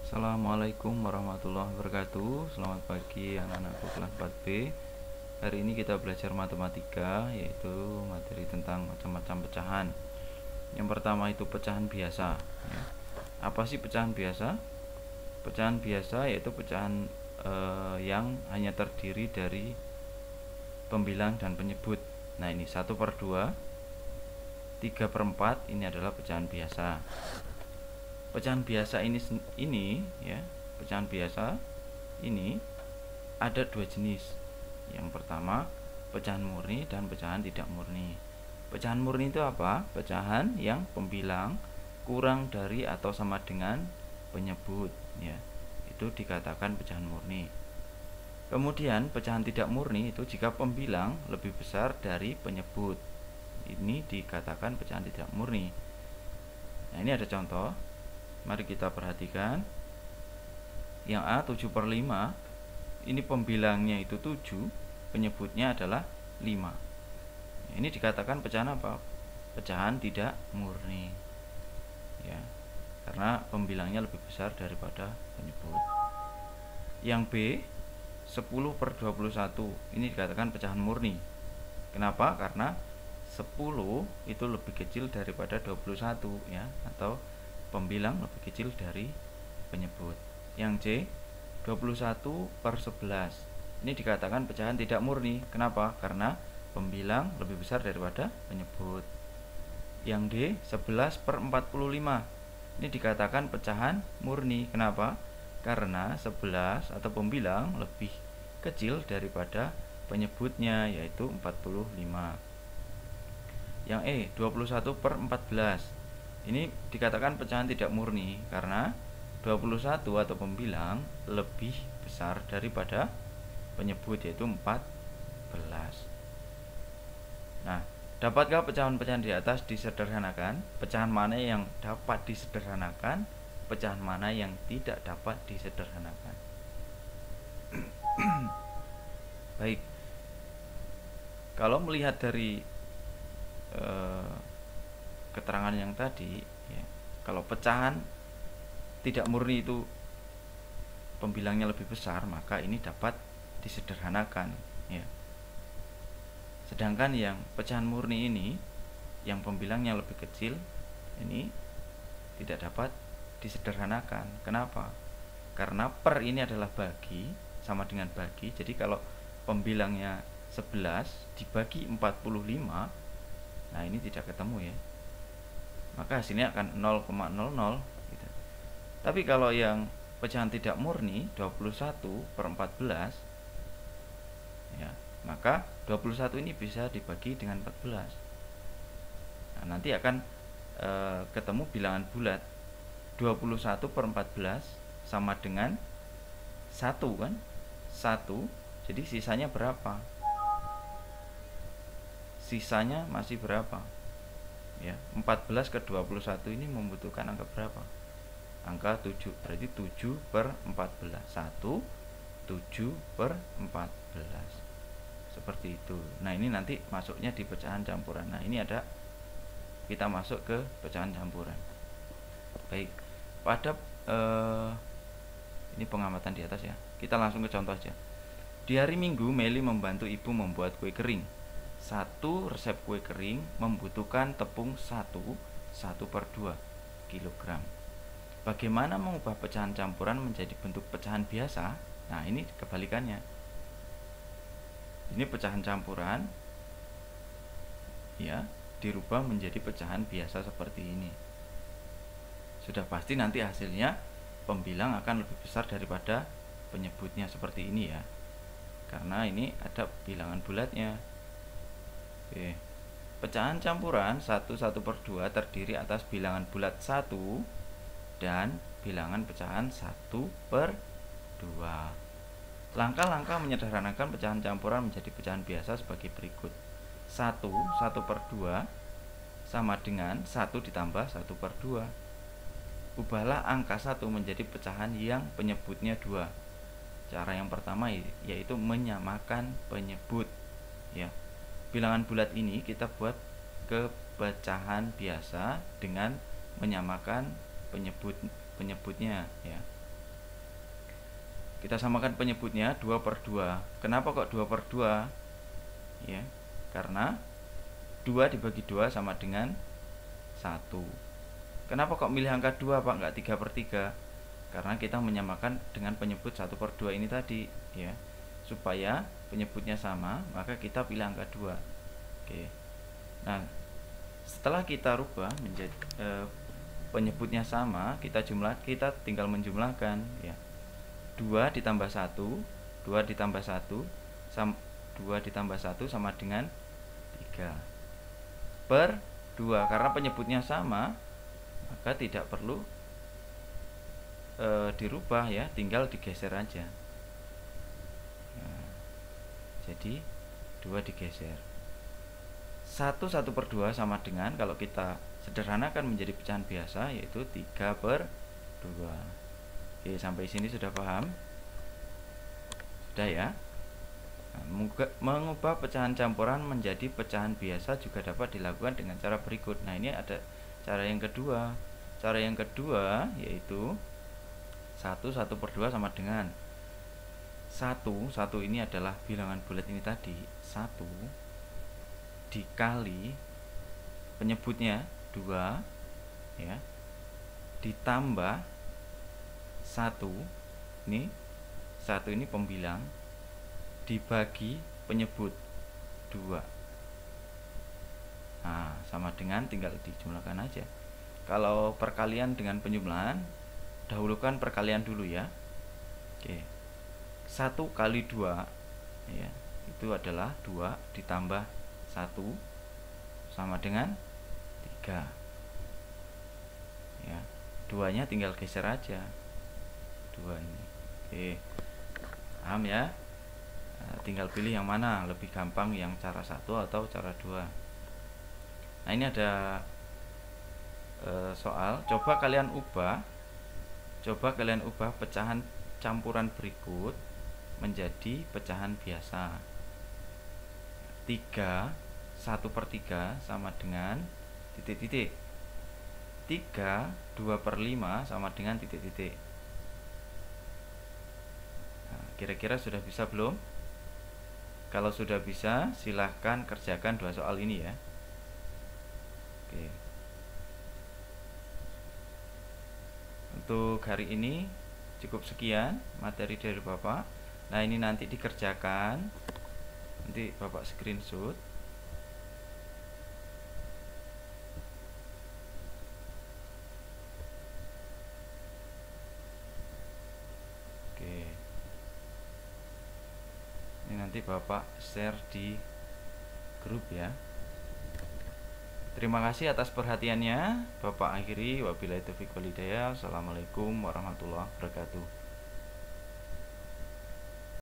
Assalamualaikum warahmatullahi wabarakatuh. Selamat pagi anak-anakku kelas 4B. Hari ini kita belajar matematika, yaitu materi tentang macam-macam pecahan. Yang pertama itu pecahan biasa ya. Apa sih pecahan biasa? Pecahan biasa yaitu pecahan yang hanya terdiri dari pembilang dan penyebut. Nah, ini 1/2, 3/4, ini adalah pecahan biasa. Pecahan biasa ini ya, pecahan biasa ini ada dua jenis. Yang pertama, pecahan murni dan pecahan tidak murni. Pecahan murni itu apa? Pecahan yang pembilang kurang dari atau sama dengan penyebut ya. Itu dikatakan pecahan murni. Kemudian pecahan tidak murni itu jika pembilang lebih besar dari penyebut. Ini dikatakan pecahan tidak murni. Nah, ini ada contoh. Mari kita perhatikan. Yang A 7/5, ini pembilangnya itu 7, penyebutnya adalah 5. Ini dikatakan pecahan apa? Pecahan tidak murni ya, karena pembilangnya lebih besar daripada penyebut. Yang B 10/21, ini dikatakan pecahan murni. Kenapa? Karena 10 itu lebih kecil daripada 21 ya, atau pembilang lebih kecil dari penyebut. Yang C 21/11, ini dikatakan pecahan tidak murni. Kenapa? Karena pembilang lebih besar daripada penyebut. Yang D 11/45, ini dikatakan pecahan murni. Kenapa? Karena 11 atau pembilang lebih kecil daripada penyebutnya, yaitu 45. Yang E 21/14, ini dikatakan pecahan tidak murni karena 21 atau pembilang lebih besar daripada penyebut, yaitu 14. Nah, dapatkah pecahan-pecahan di atas disederhanakan? Pecahan mana yang dapat disederhanakan? Pecahan mana yang tidak dapat disederhanakan? Baik, kalau melihat dari keterangan yang tadi ya, kalau pecahan tidak murni itu pembilangnya lebih besar, maka ini dapat disederhanakan ya. Sedangkan yang pecahan murni ini yang pembilangnya lebih kecil, ini tidak dapat disederhanakan. Kenapa? Karena per ini adalah bagi, sama dengan bagi. Jadi kalau pembilangnya 11 dibagi 45, nah ini tidak ketemu ya, maka hasilnya akan 0,00 gitu. Tapi kalau yang pecahan tidak murni 21/14 ya, maka 21 ini bisa dibagi dengan 14. Nah, nanti akan ketemu bilangan bulat. 21/14 sama dengan 1 kan? 1. Jadi sisanya berapa? Sisanya masih berapa? Ya, 14 ke 21 ini membutuhkan angka berapa? Angka 7. Berarti 7/14. 1 7/14. Seperti itu. Nah, ini nanti masuknya di pecahan campuran. Nah, ini ada, kita masuk ke pecahan campuran. Baik. Pada ini pengamatan di atas ya. Kita langsung ke contoh aja. Di hari Minggu, Meli membantu ibu membuat kue kering. Satu resep kue kering membutuhkan tepung 1/2 kilogram. Bagaimana mengubah pecahan campuran menjadi bentuk pecahan biasa? Nah, ini kebalikannya. Ini pecahan campuran ya, dirubah menjadi pecahan biasa seperti ini. Sudah pasti nanti hasilnya pembilang akan lebih besar daripada penyebutnya seperti ini ya, karena ini ada bilangan bulatnya. Oke. Pecahan campuran 1/2 terdiri atas bilangan bulat 1 dan bilangan pecahan 1/2. Langkah-langkah menyederhanakan pecahan campuran menjadi pecahan biasa sebagai berikut. 1/2 sama dengan 1 ditambah 1/2. Ubahlah angka 1 menjadi pecahan yang penyebutnya 2. Cara yang pertama yaitu menyamakan penyebut ya. Bilangan bulat ini kita buat ke pecahan biasa dengan menyamakan penyebutnya ya. Kita samakan penyebutnya 2 per 2. Kenapa kok 2 per 2? Ya, karena 2 dibagi 2 sama dengan 1. Kenapa kok milih angka 2 Pak, nggak 3 per 3? Karena kita menyamakan dengan penyebut 1 per 2 ini tadi, ya. Supaya penyebutnya sama, maka kita pilih angka 2. Oke. Nah, setelah kita rubah menjadi penyebutnya sama, kita tinggal menjumlahkan, ya. 2 ditambah 1, 2 ditambah 1 2 ditambah 1 sama dengan 3 per 2. Karena penyebutnya sama, maka tidak perlu dirubah, ya, tinggal digeser aja. Nah, jadi 2 digeser. 1 per 2 sama dengan, kalau kita sederhanakan menjadi pecahan biasa, yaitu 3 per 2. Oke, sampai sini sudah paham? Sudah, ya? Nah, mengubah pecahan campuran menjadi pecahan biasa juga dapat dilakukan dengan cara berikut. Nah, ini ada cara yang kedua. Cara yang kedua yaitu 1 per 2 sama dengan 1 ini adalah bilangan bulat ini tadi, 1 dikali penyebutnya 2, ya, ditambah 1 ini, 1 ini pembilang, dibagi penyebut 2. Nah, sama dengan, tinggal dijumlahkan aja. Kalau perkalian dengan penjumlahan, dahulukan perkalian dulu, ya. Oke. 1 kali 2, ya, itu adalah 2 ditambah 1 sama dengan 3. Ya, 2-nya tinggal geser aja. 2 ini. Oke. Paham, ya? Nah, tinggal pilih yang mana lebih gampang, yang cara 1 atau cara 2. Nah, ini ada soal. Coba kalian ubah pecahan campuran berikut menjadi pecahan biasa. 3 1 per 3 sama dengan titik-titik. 3 2 per 5 sama dengan titik-titik. Nah, kira-kira sudah bisa belum? Kalau sudah bisa, silahkan kerjakan 2 soal ini, ya. Oke. Untuk hari ini cukup sekian materi dari Bapak. Nah, ini nanti dikerjakan, nanti Bapak screenshot. Oke. Ini nanti Bapak share di grup, ya. Terima kasih atas perhatiannya. Bapak akhiri, wabillahi taufiq wal hidayah. Assalamualaikum warahmatullahi wabarakatuh.